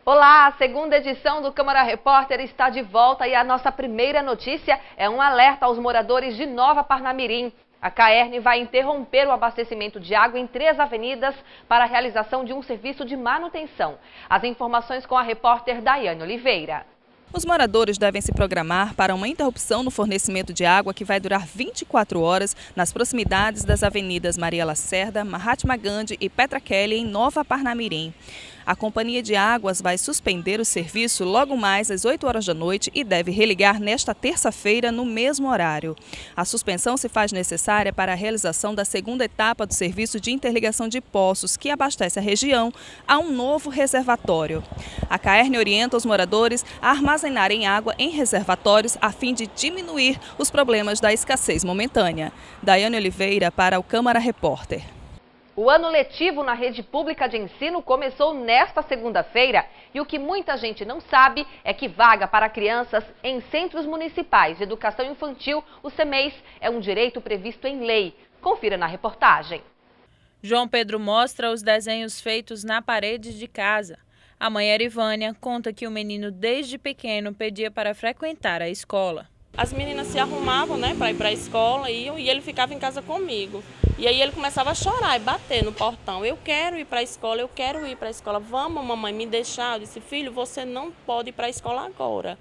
Olá, a segunda edição do Câmara Repórter está de volta e a nossa primeira notícia é um alerta aos moradores de Nova Parnamirim. A CAERN vai interromper o abastecimento de água em 3 avenidas para a realização de um serviço de manutenção. As informações com a repórter Daiane Oliveira. Os moradores devem se programar para uma interrupção no fornecimento de água que vai durar 24 horas nas proximidades das avenidas Maria Lacerda, Mahatma Gandhi e Petra Kelly em Nova Parnamirim. A Companhia de Águas vai suspender o serviço logo mais às 8 horas da noite e deve religar nesta terça-feira no mesmo horário. A suspensão se faz necessária para a realização da segunda etapa do serviço de interligação de poços que abastece a região a um novo reservatório. A CAERN orienta os moradores a armazenarem água em reservatórios a fim de diminuir os problemas da escassez momentânea. Daiane Oliveira para o Câmara Repórter. O ano letivo na rede pública de ensino começou nesta segunda-feira e o que muita gente não sabe é que vaga para crianças em centros municipais de educação infantil, o CEMEIS, é um direito previsto em lei. Confira na reportagem. João Pedro mostra os desenhos feitos na parede de casa. A mãe Erivânia conta que o menino desde pequeno pedia para frequentar a escola. As meninas se arrumavam, para ir para a escola e ele ficava em casa comigo. E aí ele começava a chorar e bater no portão. Eu quero ir para a escola, eu quero ir para a escola. Vamos, mamãe, me deixar. Eu disse, filho, você não pode ir para a escola agora.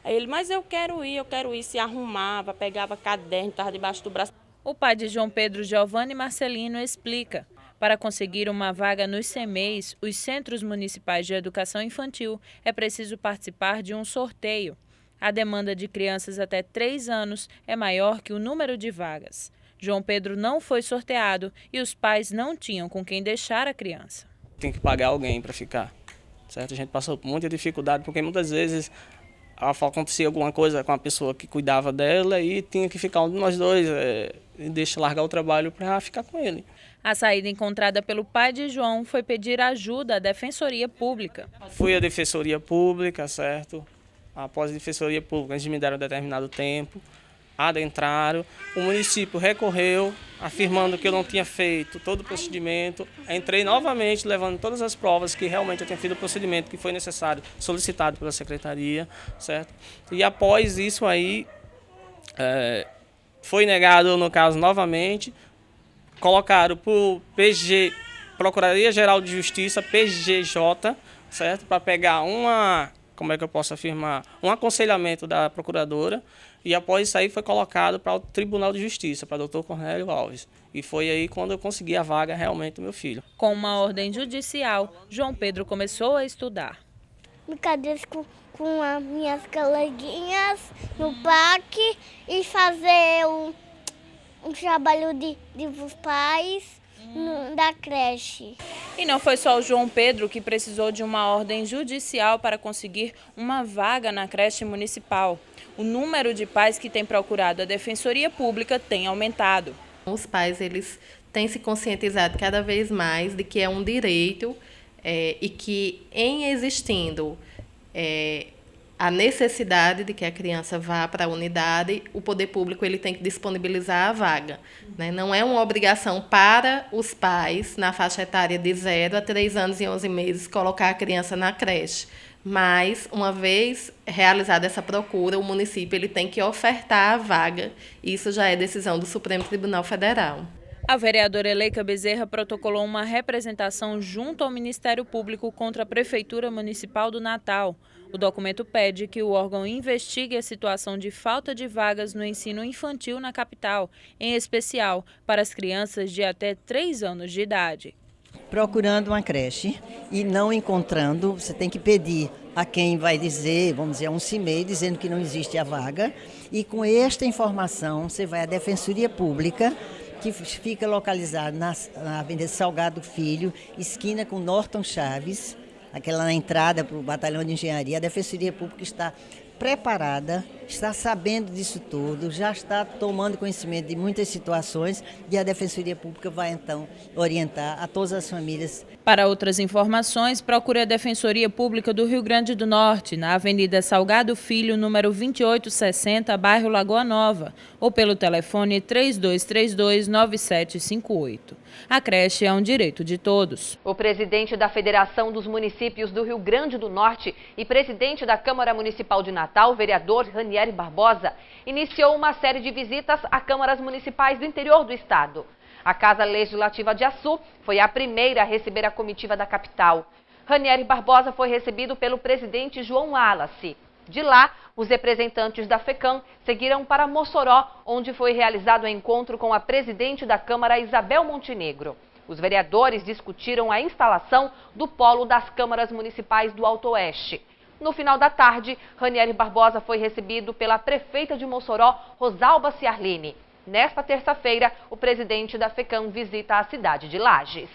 Aí ele, mas eu quero ir. Se arrumava, pegava caderno, estava debaixo do braço. O pai de João Pedro, Giovanni Marcelino, explica. Para conseguir uma vaga nos CEMEIS, os Centros Municipais de Educação Infantil, é preciso participar de um sorteio. A demanda de crianças até 3 anos é maior que o número de vagas. João Pedro não foi sorteado e os pais não tinham com quem deixar a criança. Tem que pagar alguém para ficar, certo? A gente passou por muita dificuldade porque muitas vezes acontecia alguma coisa com a pessoa que cuidava dela e tinha que ficar um de nós dois, deixa largar o trabalho para ficar com ele. A saída encontrada pelo pai de João foi pedir ajuda à Defensoria Pública. Fui à Defensoria Pública, certo? Após a Defensoria Pública, eles me deram um determinado tempo, adentraram, o município recorreu, afirmando que eu não tinha feito todo o procedimento. Entrei novamente, levando todas as provas que realmente eu tinha feito o procedimento que foi necessário, solicitado pela Secretaria, certo? E após isso aí, foi negado, no caso, novamente, colocaram para o PG, Procuradoria-Geral de Justiça, PGJ, certo? Para pegar um aconselhamento da procuradora e após isso aí foi colocado para o Tribunal de Justiça, para o Dr. Cornélio Alves. E foi aí quando eu consegui a vaga realmente do meu filho. Com uma ordem judicial, João Pedro começou a estudar. Brincadeiras com as minhas coleguinhas no parque e fazer um trabalho dos pais da creche. E não foi só o João Pedro que precisou de uma ordem judicial para conseguir uma vaga na creche municipal. O número de pais que têm procurado a Defensoria Pública tem aumentado. Os pais eles têm se conscientizado cada vez mais de que é um direito e que, em existindo a necessidade de que a criança vá para a unidade, o poder público ele tem que disponibilizar a vaga. Né? Não é uma obrigação para os pais, na faixa etária de 0 a 3 anos e 11 meses, colocar a criança na creche. Mas, uma vez realizada essa procura, o município ele tem que ofertar a vaga. Isso já é decisão do Supremo Tribunal Federal. A vereadora Eleika Bezerra protocolou uma representação junto ao Ministério Público contra a Prefeitura Municipal do Natal. O documento pede que o órgão investigue a situação de falta de vagas no ensino infantil na capital, em especial para as crianças de até 3 anos de idade. Procurando uma creche e não encontrando, você tem que pedir a quem vai dizer, vamos dizer, a um CIMEI, dizendo que não existe a vaga. E com esta informação, você vai à Defensoria Pública, que fica localizada na Avenida Salgado Filho, esquina com Norton Chaves, aquela na entrada para o Batalhão de Engenharia. A Defensoria Pública está preparada, está sabendo disso tudo, já está tomando conhecimento de muitas situações e a Defensoria Pública vai então orientar a todas as famílias. Para outras informações, procure a Defensoria Pública do Rio Grande do Norte, na Avenida Salgado Filho, número 2860, bairro Lagoa Nova, ou pelo telefone 3232-9758. A creche é um direito de todos. O presidente da Federação dos Municípios do Rio Grande do Norte e presidente da Câmara Municipal de Natal, vereador Ranieri Barbosa, iniciou uma série de visitas a câmaras municipais do interior do estado. A Casa Legislativa de Açu foi a primeira a receber a comitiva da capital. Ranieri Barbosa foi recebido pelo presidente João Wallace. De lá, os representantes da FECAM seguiram para Mossoró, onde foi realizado o encontro com a presidente da Câmara, Isabel Montenegro. Os vereadores discutiram a instalação do polo das câmaras municipais do Alto Oeste. No final da tarde, Ranieri Barbosa foi recebido pela prefeita de Mossoró, Rosalba Ciarline. Nesta terça-feira, o presidente da FECAM visita a cidade de Lages.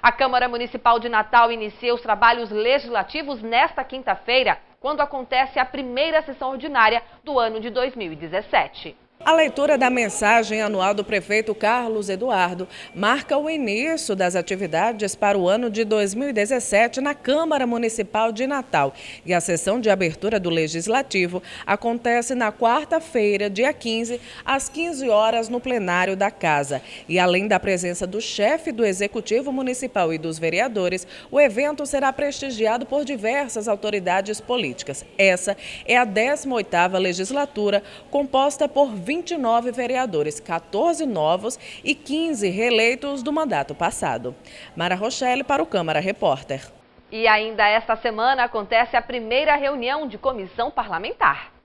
A Câmara Municipal de Natal inicia os trabalhos legislativos nesta quinta-feira, quando acontece a primeira sessão ordinária do ano de 2017. A leitura da mensagem anual do prefeito Carlos Eduardo marca o início das atividades para o ano de 2017 na Câmara Municipal de Natal. E a sessão de abertura do Legislativo acontece na quarta-feira, dia 15, às 15 horas, no plenário da Casa. E além da presença do chefe do Executivo Municipal e dos vereadores, o evento será prestigiado por diversas autoridades políticas. Essa é a 18ª legislatura, composta por 29 vereadores, 14 novos e 15 reeleitos do mandato passado. Mara Rochelle para o Câmara Repórter. E ainda esta semana acontece a primeira reunião de comissão parlamentar.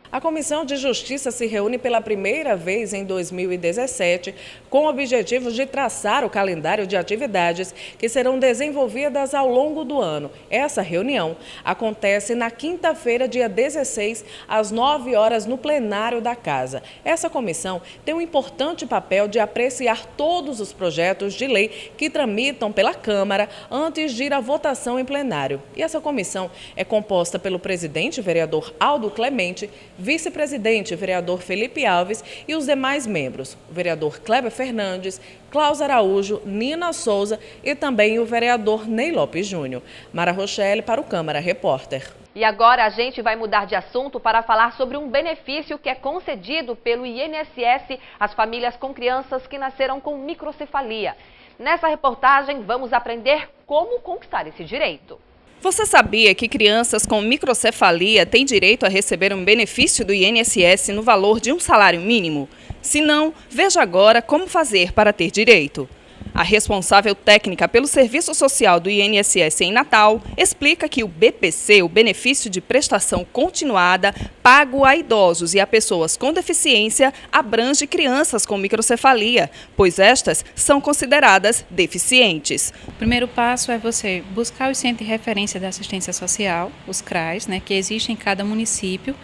A Comissão de Justiça se reúne pela primeira vez em 2017 com o objetivo de traçar o calendário de atividades que serão desenvolvidas ao longo do ano. Essa reunião acontece na quinta-feira, dia 16, às 9 horas, no plenário da Casa. Essa comissão tem um importante papel de apreciar todos os projetos de lei que tramitam pela Câmara antes de ir à votação em plenário. E essa comissão é composta pelo presidente, vereador Aldo Clemente, vice-presidente, vereador Felipe Alves e os demais membros, o vereador Kleber Fernandes, Klaus Araújo, Nina Souza e também o vereador Ney Lopes Júnior. Mara Rochelle para o Câmara Repórter. E agora a gente vai mudar de assunto para falar sobre um benefício que é concedido pelo INSS às famílias com crianças que nasceram com microcefalia. Nessa reportagem vamos aprender como conquistar esse direito. Você sabia que crianças com microcefalia têm direito a receber um benefício do INSS no valor de um salário mínimo? Se não, veja agora como fazer para ter direito. A responsável técnica pelo Serviço Social do INSS em Natal explica que o BPC, o Benefício de Prestação Continuada, pago a idosos e a pessoas com deficiência, abrange crianças com microcefalia, pois estas são consideradas deficientes. O primeiro passo é você buscar os centros de referência da assistência social, os CRAs, que existem em cada município,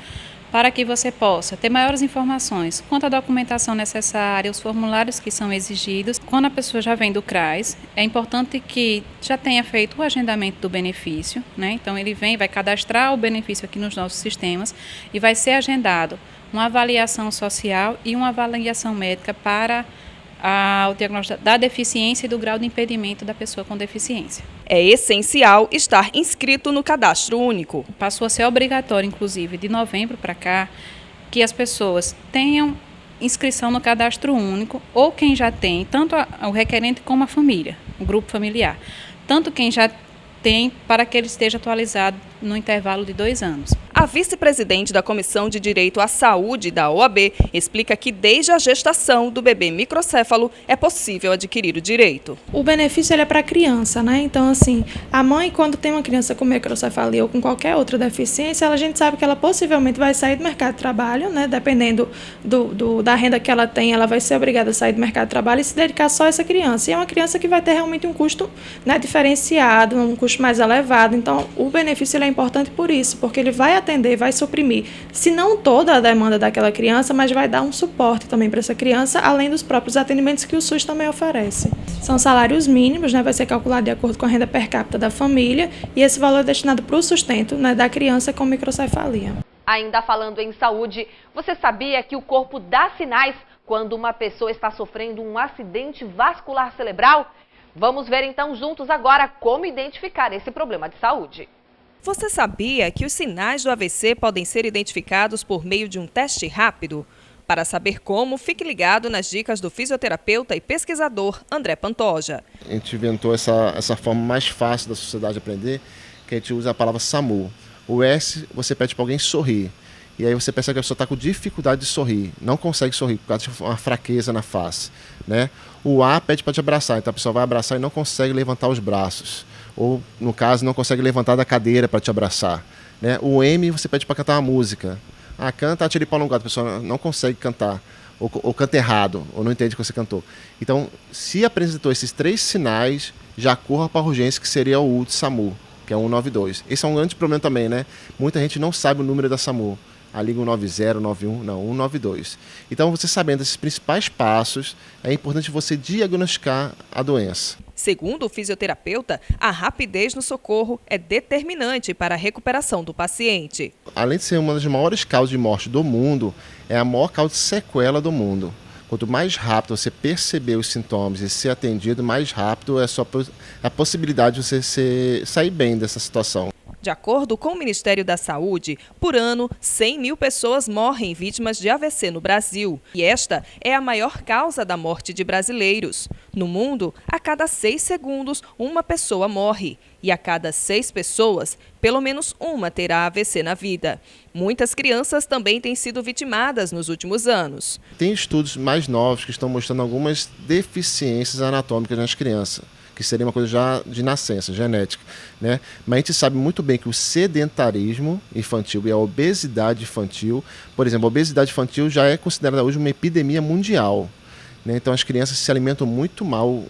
para que você possa ter maiores informações quanto à documentação necessária, os formulários que são exigidos. Quando a pessoa já vem do CRAS, é importante que já tenha feito o agendamento do benefício, Então ele vai cadastrar o benefício aqui nos nossos sistemas e vai ser agendado uma avaliação social e uma avaliação médica para o diagnóstico da deficiência e do grau de impedimento da pessoa com deficiência. É essencial estar inscrito no Cadastro Único. Passou a ser obrigatório, inclusive, de novembro para cá, que as pessoas tenham inscrição no Cadastro Único, ou quem já tem, tanto o requerente como a família, o grupo familiar. Tanto quem já tem, para que ele esteja atualizado no intervalo de 2 anos. A vice-presidente da Comissão de Direito à Saúde da OAB explica que desde a gestação do bebê microcéfalo é possível adquirir o direito. O benefício é para a criança, Então, assim, a mãe, quando tem uma criança com microcefalia ou com qualquer outra deficiência, a gente sabe que ela possivelmente vai sair do mercado de trabalho, Dependendo da renda que ela tem, ela vai ser obrigada a sair do mercado de trabalho e se dedicar só a essa criança. E é uma criança que vai ter realmente um custo diferenciado, um custo mais elevado. Então, o benefício ele é importante por isso, porque ele vai atender, vai suprimir, se não toda a demanda daquela criança, mas vai dar um suporte também para essa criança, além dos próprios atendimentos que o SUS também oferece. São salários mínimos, vai ser calculado de acordo com a renda per capita da família, e esse valor é destinado para o sustento da criança com microcefalia. Ainda falando em saúde, você sabia que o corpo dá sinais quando uma pessoa está sofrendo um acidente vascular cerebral? Vamos ver então juntos agora como identificar esse problema de saúde. Você sabia que os sinais do AVC podem ser identificados por meio de um teste rápido? Para saber como, fique ligado nas dicas do fisioterapeuta e pesquisador André Pantoja. A gente inventou essa forma mais fácil da sociedade aprender, que a gente usa a palavra SAMU. O S, você pede para alguém sorrir. E aí você percebe que a pessoa está com dificuldade de sorrir, não consegue sorrir por causa de uma fraqueza na face, né? O A pede para te abraçar, então a pessoa vai abraçar e não consegue levantar os braços. Ou, no caso, não consegue levantar da cadeira para te abraçar, né? O M você pede para cantar uma música. Ah, canta Atire Pau no Gato, a pessoa não consegue cantar, ou canta errado, ou não entende o que você cantou. Então, se apresentou esses 3 sinais, já corra para a urgência, que seria o U de SAMU, que é o 192. Esse é um grande problema também, né? Muita gente não sabe o número da SAMU. A liga 190, 91, não, 192. Então, você sabendo esses principais passos, é importante você diagnosticar a doença. Segundo o fisioterapeuta, a rapidez no socorro é determinante para a recuperação do paciente. Além de ser uma das maiores causas de morte do mundo, é a maior causa de sequela do mundo. Quanto mais rápido você perceber os sintomas e ser atendido, mais rápido é a possibilidade de você sair bem dessa situação. De acordo com o Ministério da Saúde, por ano, 100 mil pessoas morrem vítimas de AVC no Brasil. E esta é a maior causa da morte de brasileiros. No mundo, a cada 6 segundos, uma pessoa morre. E a cada 6 pessoas, pelo menos uma terá AVC na vida. Muitas crianças também têm sido vitimadas nos últimos anos. Tem estudos mais novos que estão mostrando algumas deficiências anatômicas nas crianças, que seria uma coisa já de nascença, genética, né? Mas a gente sabe muito bem que o sedentarismo infantil e a obesidade infantil, por exemplo, a obesidade infantil já é considerada hoje uma epidemia mundial, né? Então as crianças se alimentam muito mal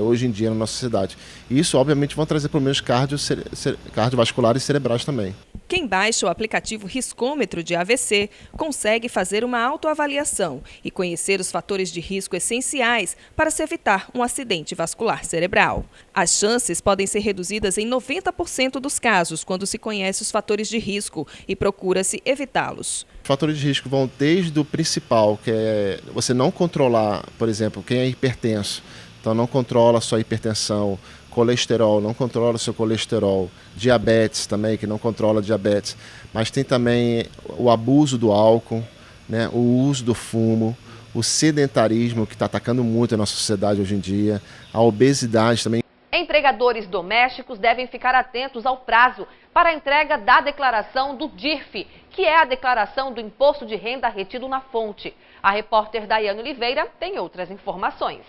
hoje em dia na nossa sociedade. E isso, obviamente, vão trazer problemas cardiovasculares e cerebrais também. Quem baixa o aplicativo Riscômetro de AVC consegue fazer uma autoavaliação e conhecer os fatores de risco essenciais para se evitar um acidente vascular cerebral. As chances podem ser reduzidas em 90% dos casos quando se conhece os fatores de risco e procura-se evitá-los. Os fatores de risco vão desde o principal, que é você não controlar, por exemplo, quem é hipertenso, então não controla a sua hipertensão, colesterol, não controla o seu colesterol, diabetes também, que não controla diabetes, mas tem também o abuso do álcool, né, o uso do fumo, o sedentarismo, que está atacando muito a nossa sociedade hoje em dia, a obesidade também. Empregadores domésticos devem ficar atentos ao prazo para a entrega da declaração do DIRF, que é a declaração do Imposto de Renda retido na fonte. A repórter Daiane Oliveira tem outras informações.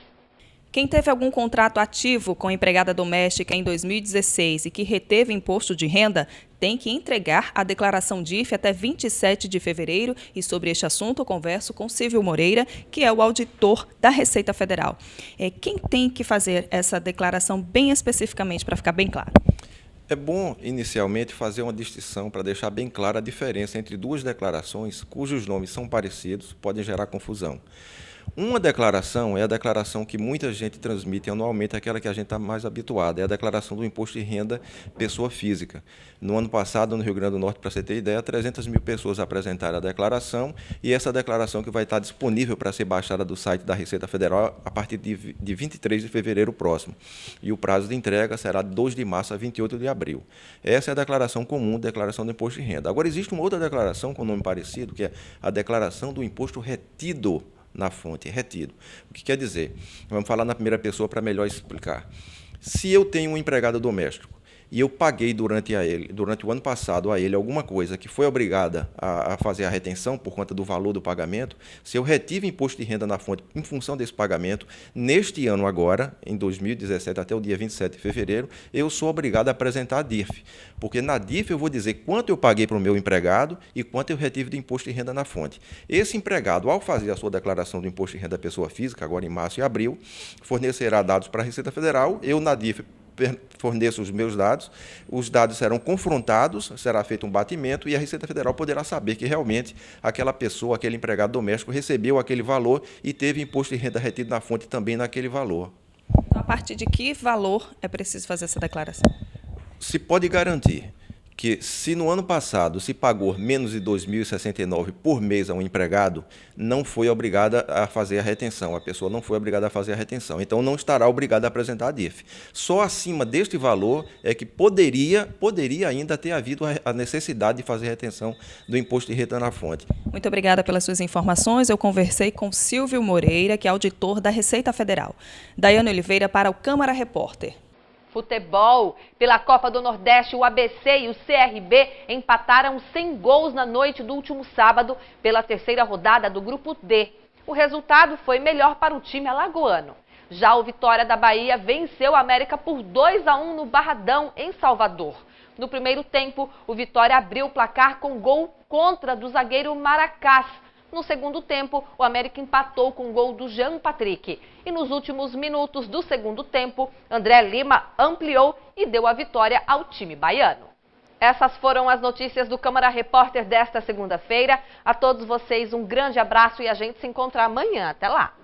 Quem teve algum contrato ativo com empregada doméstica em 2016 e que reteve imposto de renda, tem que entregar a declaração DIRF até 27 de fevereiro. E sobre este assunto eu converso com Silvio Moreira, que é o auditor da Receita Federal. Quem tem que fazer essa declaração bem especificamente, para ficar bem claro? É bom, inicialmente, fazer uma distinção para deixar bem clara a diferença entre duas declarações cujos nomes são parecidos, podem gerar confusão. Uma declaração é a declaração que muita gente transmite anualmente, aquela que a gente está mais habituado, é a declaração do Imposto de Renda Pessoa Física. No ano passado, no Rio Grande do Norte, para você ter ideia, 300 mil pessoas apresentaram a declaração, e essa declaração que vai estar disponível para ser baixada do site da Receita Federal a partir de 23 de fevereiro próximo. E o prazo de entrega será de 2 de março a 28 de abril. Essa é a declaração comum, declaração do Imposto de Renda. Agora, existe uma outra declaração com nome parecido, que é a declaração do Imposto Retido na fonte, retido. O que quer dizer? Vamos falar na primeira pessoa para melhor explicar. Se eu tenho um empregado doméstico e eu paguei durante o ano passado a ele alguma coisa que foi obrigada a fazer a retenção por conta do valor do pagamento, se eu retive imposto de renda na fonte em função desse pagamento, neste ano agora, em 2017 até o dia 27 de fevereiro, eu sou obrigado a apresentar a DIRF, porque na DIRF eu vou dizer quanto eu paguei para o meu empregado e quanto eu retive de imposto de renda na fonte. Esse empregado, ao fazer a sua declaração do imposto de renda da pessoa física, agora em março e abril, fornecerá dados para a Receita Federal, eu na DIRF forneço os meus dados, os dados serão confrontados, será feito um batimento e a Receita Federal poderá saber que realmente aquela pessoa, aquele empregado doméstico recebeu aquele valor e teve imposto de renda retido na fonte também naquele valor. A partir de que valor é preciso fazer essa declaração? Se pode garantir que se no ano passado se pagou menos de R$ 2.069 por mês a um empregado, não foi obrigada a fazer a retenção, a pessoa não foi obrigada a fazer a retenção, então não estará obrigada a apresentar a DIF. Só acima deste valor é que poderia ainda ter havido a necessidade de fazer retenção do imposto de renda na fonte. Muito obrigada pelas suas informações. Eu conversei com Silvio Moreira, que é auditor da Receita Federal. Daiane Oliveira para o Câmara Repórter. Futebol. Pela Copa do Nordeste, o ABC e o CRB empataram sem gols na noite do último sábado pela terceira rodada do Grupo D. O resultado foi melhor para o time alagoano. Já o Vitória da Bahia venceu o América por 2-1 no Barradão, em Salvador. No primeiro tempo, o Vitória abriu o placar com gol contra do zagueiro Maracás. No segundo tempo, o América empatou com o gol do Jean Patrick. E nos últimos minutos do segundo tempo, André Lima ampliou e deu a vitória ao time baiano. Essas foram as notícias do Câmara Repórter desta segunda-feira. A todos vocês um grande abraço e a gente se encontra amanhã. Até lá!